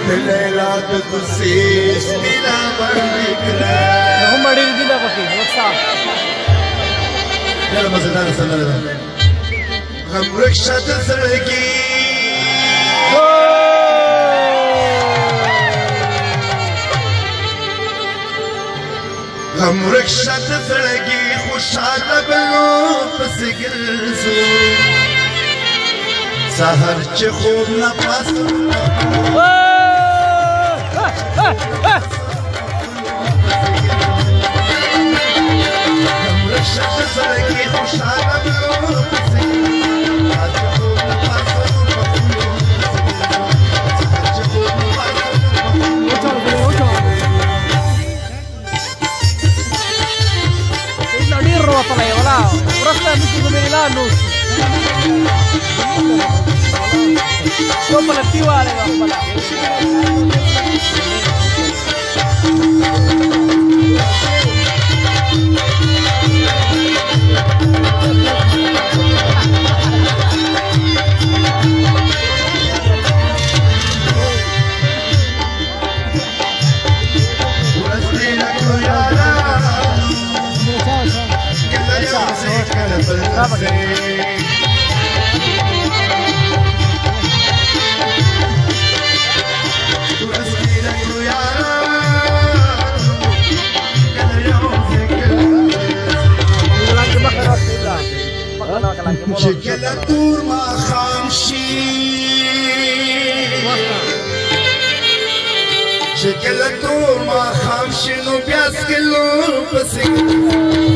Leila de Kusis Bila Barikra هم ډېر دي دا پکې وڅا يلا مزدار سندره غم رخصت زړګي غم رخصت زړګي خوشاله بلو پس ګرځو سحر چې خوب نه پاس شکل تور ما خامشی شکل تور ما خامشی نو بیاس کلو پسی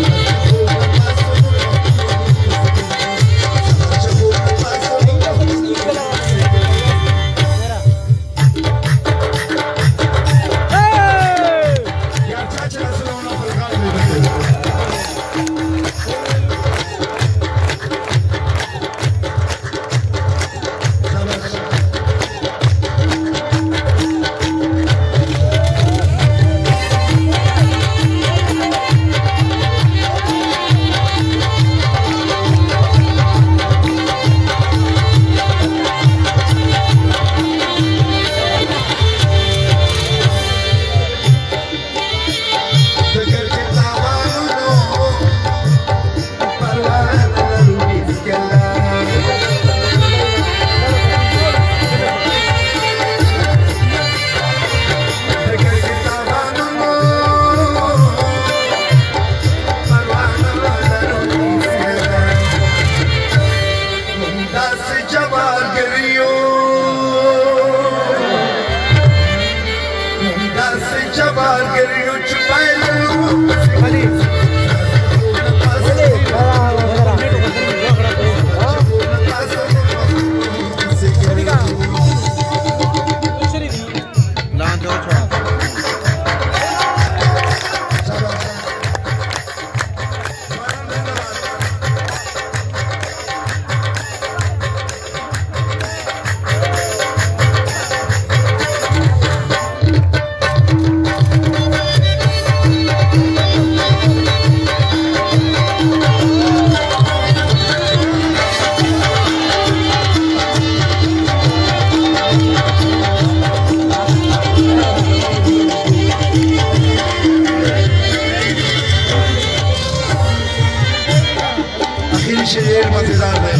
शेर मजेदार है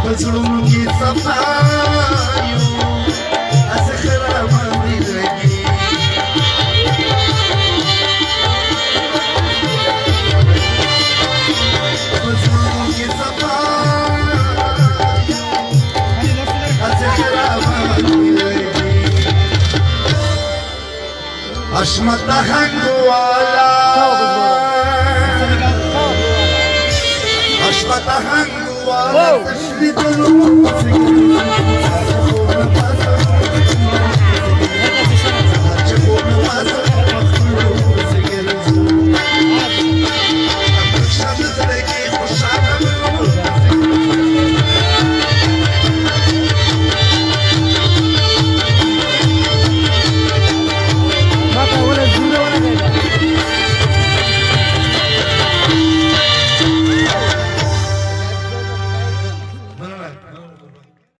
बसड़ों की सफाइयों असखरा मंदिर की बसड़ों की सफाइयों असखरा मंदिर की अश्मत हंगवाला Ashmata hangu wala tashridu